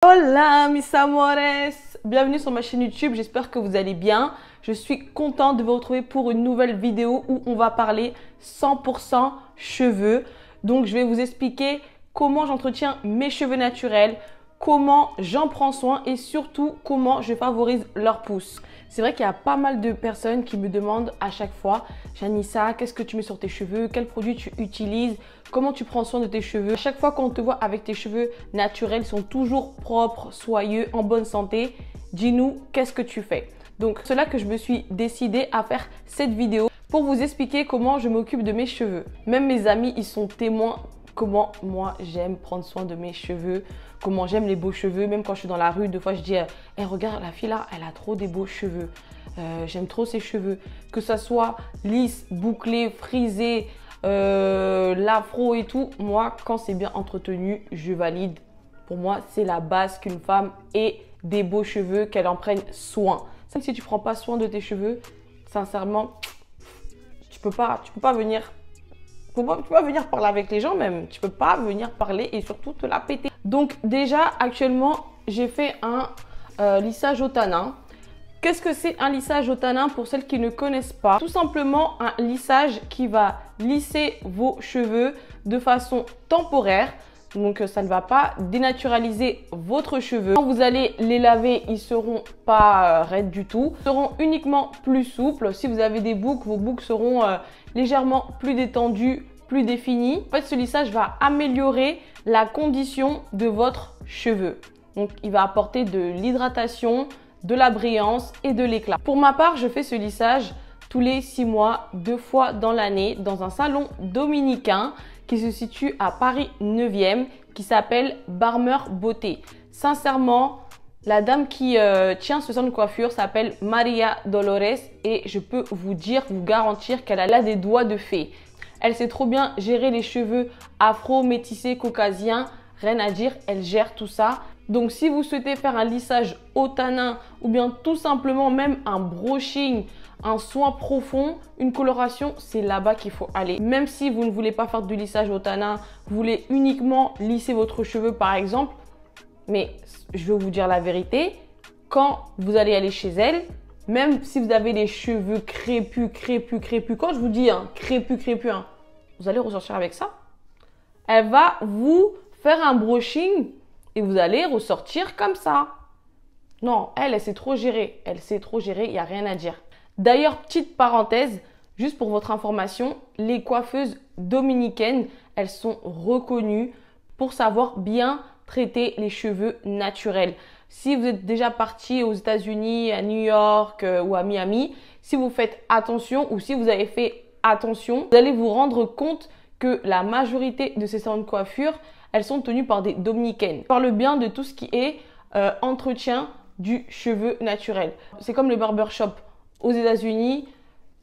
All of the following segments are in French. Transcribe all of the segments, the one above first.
Hola mis amores, bienvenue sur ma chaîne YouTube, j'espère que vous allez bien. Je suis contente de vous retrouver pour une nouvelle vidéo où on va parler 100% cheveux. Donc je vais vous expliquer comment j'entretiens mes cheveux naturels, comment j'en prends soin et surtout comment je favorise leur pousse. C'est vrai qu'il y a pas mal de personnes qui me demandent à chaque fois « Janissa, qu'est-ce que tu mets sur tes cheveux? Quels produits tu utilises? Comment tu prends soin de tes cheveux ?» À chaque fois qu'on te voit avec tes cheveux naturels, ils sont toujours propres, soyeux, en bonne santé. Dis-nous, qu'est-ce que tu fais? Donc, c'est là que je me suis décidée à faire cette vidéo pour vous expliquer comment je m'occupe de mes cheveux. Même mes amis, ils sont témoins comment moi j'aime prendre soin de mes cheveux, comment j'aime les beaux cheveux. Même quand je suis dans la rue, des fois je dis hey, regarde la fille là, elle a trop des beaux cheveux. J'aime trop ses cheveux. Que ça soit lisse, bouclé, frisé, l'afro et tout. Moi, quand c'est bien entretenu, je valide. Pour moi, c'est la base qu'une femme ait des beaux cheveux, qu'elle en prenne soin. Si tu ne prends pas soin de tes cheveux, sincèrement, tu peux pas venir. Tu peux pas venir parler avec les gens même. Tu peux pas venir parler et surtout te la péter. Donc déjà, actuellement, j'ai fait un lissage au tanin. Qu'est-ce que c'est un lissage au tanin pour celles qui ne connaissent pas? Tout simplement un lissage qui va lisser vos cheveux de façon temporaire. Donc ça ne va pas dénaturaliser votre cheveu. Quand vous allez les laver, ils ne seront pas raides du tout. Ils seront uniquement plus souples. Si vous avez des boucles, vos boucles seront légèrement plus détendues, plus définies. En fait, ce lissage va améliorer la condition de votre cheveu. Donc il va apporter de l'hydratation, de la brillance et de l'éclat. Pour ma part, je fais ce lissage tous les 6 mois, 2 fois dans l'année, dans un salon dominicain qui se situe à Paris 9e, qui s'appelle Barmer Beauté. Sincèrement, la dame qui tient ce salon de coiffure s'appelle Maria Dolores et je peux vous garantir qu'elle a là des doigts de fée. Elle sait trop bien gérer les cheveux afro, métissés, caucasiens, rien à dire, elle gère tout ça. Donc si vous souhaitez faire un lissage au tanin ou bien tout simplement même un brushing, un soin profond, une coloration, c'est là-bas qu'il faut aller. Même si vous ne voulez pas faire du lissage au tanin, vous voulez uniquement lisser votre cheveu par exemple, mais je vais vous dire la vérité, quand vous allez aller chez elle, même si vous avez les cheveux crépus, quand je vous dis crépus, vous allez ressortir avec ça. Elle va vous faire un brushing et vous allez ressortir comme ça. Non, elle sait trop gérer. Elle sait trop gérer, il n'y a rien à dire. D'ailleurs, petite parenthèse, juste pour votre information, les coiffeuses dominicaines, elles sont reconnues pour savoir bien traiter les cheveux naturels. Si vous êtes déjà parti aux États-Unis, à New York ou à Miami, si vous faites attention ou si vous avez fait attention, vous allez vous rendre compte que la majorité de ces salons de coiffure, elles sont tenues par des dominicaines. Je parle bien de tout ce qui est entretien du cheveu naturel. C'est comme le barbershop. Aux États-Unis,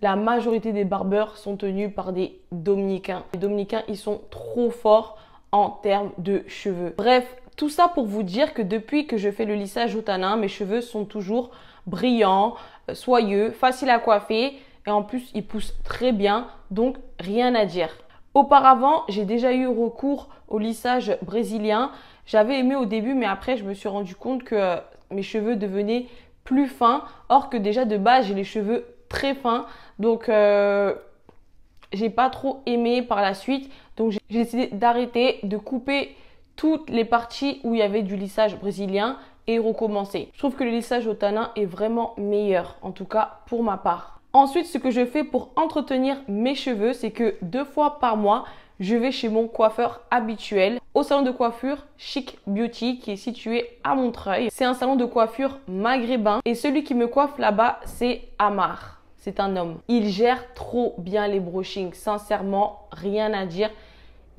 la majorité des barbeurs sont tenus par des Dominicains. Les Dominicains, ils sont trop forts en termes de cheveux. Bref, tout ça pour vous dire que depuis que je fais le lissage au tanin, mes cheveux sont toujours brillants, soyeux, faciles à coiffer et en plus, ils poussent très bien, donc rien à dire. Auparavant, j'ai déjà eu recours au lissage brésilien. J'avais aimé au début, mais après, je me suis rendu compte que mes cheveux devenaient plus fins. Or que déjà de base, j'ai les cheveux très fins. Donc, j'ai pas trop aimé par la suite. Donc, j'ai décidé d'arrêter, de couper toutes les parties où il y avait du lissage brésilien et recommencer. Je trouve que le lissage au tanin est vraiment meilleur, en tout cas pour ma part. Ensuite, ce que je fais pour entretenir mes cheveux, c'est que 2 fois par mois, je vais chez mon coiffeur habituel au salon de coiffure Chic Beauty qui est situé à Montreuil. C'est un salon de coiffure maghrébin et celui qui me coiffe là-bas, c'est Amar. C'est un homme. Il gère trop bien les brushings. Sincèrement, rien à dire.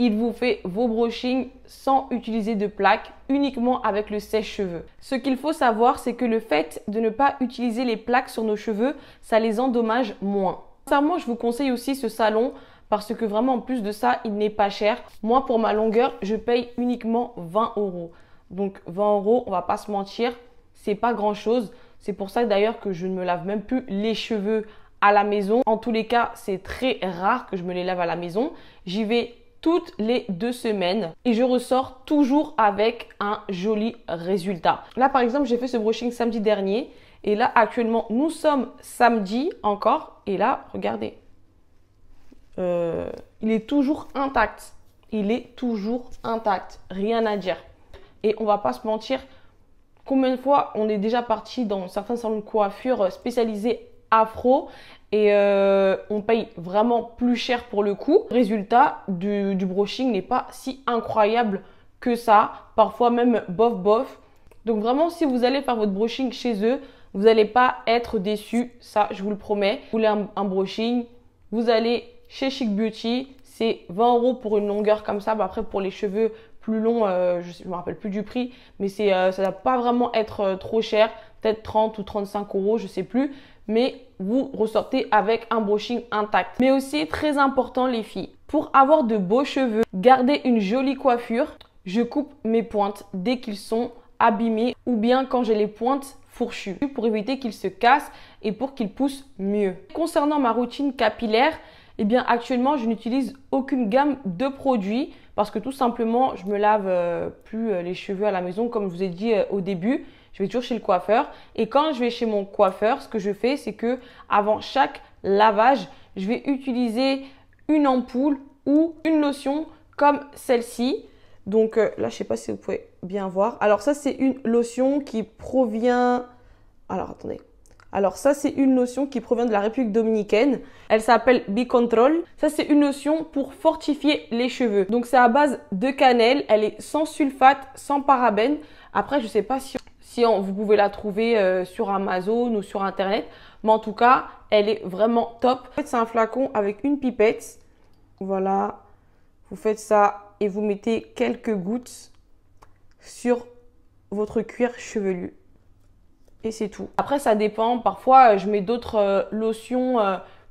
Il vous fait vos brushings sans utiliser de plaques, uniquement avec le sèche-cheveux. Ce qu'il faut savoir, c'est que le fait de ne pas utiliser les plaques sur nos cheveux, ça les endommage moins. Sincèrement, je vous conseille aussi ce salon parce que vraiment, en plus de ça, il n'est pas cher. Moi, pour ma longueur, je paye uniquement 20 €. Donc 20 €, on va pas se mentir, c'est pas grand-chose. C'est pour ça d'ailleurs que je ne me lave même plus les cheveux à la maison. En tous les cas, c'est très rare que je me les lave à la maison. J'y vais toutes les 2 semaines et je ressors toujours avec un joli résultat. Là, par exemple, j'ai fait ce brushing samedi dernier et là, actuellement, nous sommes samedi encore et là, regardez, il est toujours intact. Il est toujours intact, rien à dire. Et on va pas se mentir, combien de fois on est déjà parti dans certains salons de coiffure spécialisés afro et on paye vraiment plus cher pour le coup. Le résultat du brushing n'est pas si incroyable que ça, parfois même bof bof. Donc vraiment, si vous allez faire votre brushing chez eux, vous n'allez pas être déçus, ça je vous le promets. Vous voulez un brushing, vous allez chez Chic Beauty, c'est 20 € pour une longueur comme ça. Bah après pour les cheveux plus longs, je ne me rappelle plus du prix, mais ça ne va pas vraiment être trop cher, peut-être 30 ou 35 €, je ne sais plus. Mais vous ressortez avec un brushing intact. Mais aussi très important les filles, pour avoir de beaux cheveux, garder une jolie coiffure, je coupe mes pointes dès qu'ils sont abîmés ou bien quand j'ai les pointes fourchues pour éviter qu'ils se cassent et pour qu'ils poussent mieux. Concernant ma routine capillaire, eh bien actuellement je n'utilise aucune gamme de produits parce que tout simplement je me lave plus les cheveux à la maison comme je vous ai dit au début. Je vais toujours chez le coiffeur et quand je vais chez mon coiffeur, ce que je fais c'est que avant chaque lavage, je vais utiliser une ampoule ou une lotion comme celle-ci. Donc là, je ne sais pas si vous pouvez bien voir. Alors ça, c'est une lotion qui provient… Alors attendez. Alors ça, c'est une lotion qui provient de la République dominicaine. Elle s'appelle Bicontrol. Ça, c'est une lotion pour fortifier les cheveux. Donc c'est à base de cannelle. Elle est sans sulfate, sans parabènes. Après, je ne sais pas si vous pouvez la trouver sur Amazon ou sur Internet. Mais en tout cas, elle est vraiment top. En fait, c'est un flacon avec une pipette. Voilà. Vous faites ça et vous mettez quelques gouttes sur votre cuir chevelu. Et c'est tout. Après, ça dépend. Parfois, je mets d'autres lotions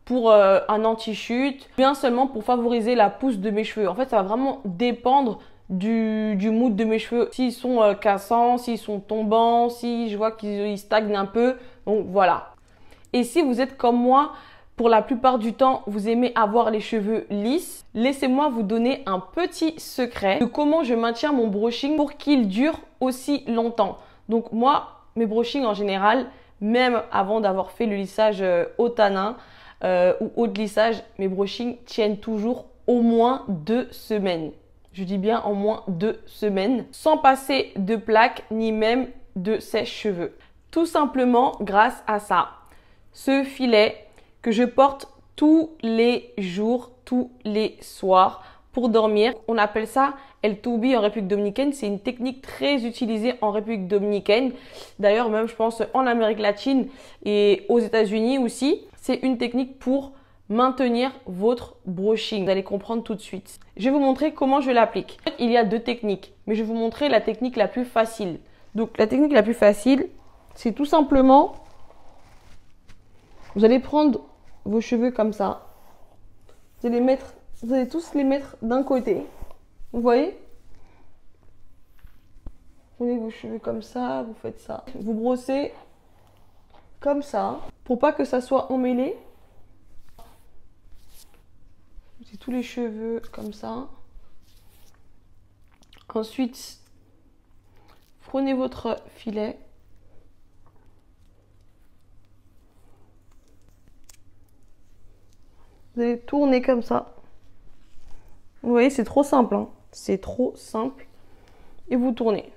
pour un anti-chute. Bien seulement pour favoriser la pousse de mes cheveux. En fait, ça va vraiment dépendre du mood de mes cheveux. S'ils sont cassants, s'ils sont tombants, si je vois qu'ils stagnent un peu. Donc, voilà. Et si vous êtes comme moi, pour la plupart du temps, vous aimez avoir les cheveux lisses, laissez-moi vous donner un petit secret de comment je maintiens mon brushing pour qu'il dure aussi longtemps. Donc moi, mes brushings en général, même avant d'avoir fait le lissage au tanin ou haut de lissage, mes brushings tiennent toujours au moins 2 semaines. Je dis bien au moins 2 semaines, sans passer de plaques ni même de sèche-cheveux. Tout simplement grâce à ça. Ce filet que je porte tous les jours, tous les soirs pour dormir. On appelle ça El Toubi en République dominicaine. C'est une technique très utilisée en République dominicaine. D'ailleurs, même je pense en Amérique latine et aux États-Unis aussi. C'est une technique pour maintenir votre brushing. Vous allez comprendre tout de suite. Je vais vous montrer comment je l'applique. Il y a 2 techniques, mais je vais vous montrer la technique la plus facile. Donc la technique la plus facile, c'est tout simplement… Vous allez prendre vos cheveux comme ça. Vous allez tous les mettre d'un côté. Vous voyez? Prenez vos cheveux comme ça, vous faites ça. Vous brossez comme ça pour pas que ça soit emmêlé. Mettez tous les cheveux comme ça. Ensuite, prenez votre filet. Vous allez tourner comme ça. Vous voyez, c'est trop simple. Hein. C'est trop simple. Et vous tournez.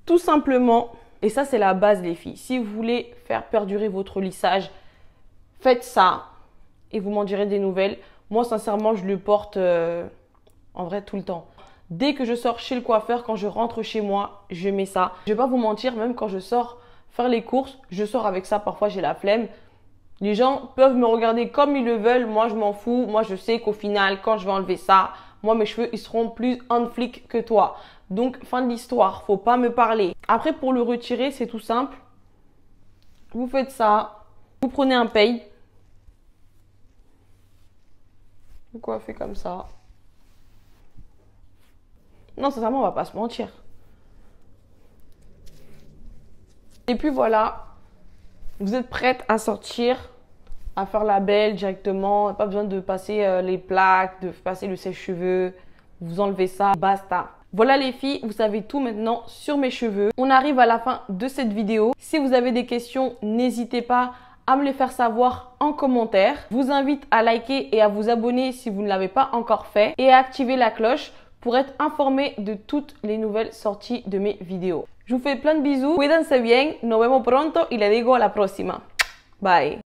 Tout simplement. Et ça, c'est la base, les filles. Si vous voulez faire perdurer votre lissage, faites ça. Et vous m'en direz des nouvelles. Moi, sincèrement, je le porte en vrai tout le temps. Dès que je sors chez le coiffeur, quand je rentre chez moi, je mets ça. Je vais pas vous mentir, même quand je sors faire les courses, je sors avec ça. Parfois, j'ai la flemme. Les gens peuvent me regarder comme ils le veulent. Moi, je m'en fous. Moi, je sais qu'au final, quand je vais enlever ça, moi, mes cheveux, ils seront plus on flic que toi. Donc, fin de l'histoire. Faut pas me parler. Après, pour le retirer, c'est tout simple. Vous faites ça. Vous prenez un paille. Vous coiffez comme ça. Non, sincèrement, on va pas se mentir. Et puis voilà, Vous êtes prête à sortir, à faire la belle directement. Pas besoin de passer les plaques, de passer le sèche-cheveux. Vous enlevez ça, basta. Voilà les filles, vous savez tout maintenant sur mes cheveux. On arrive à la fin de cette vidéo. Si vous avez des questions, n'hésitez pas à me les faire savoir en commentaire. Je vous invite à liker et à vous abonner si vous ne l'avez pas encore fait et à activer la cloche pour être informé de toutes les nouvelles sorties de mes vidéos. Je vous fais plein de bisous. Cuídense bien. Nos vemos pronto y les digo a la próxima. Bye.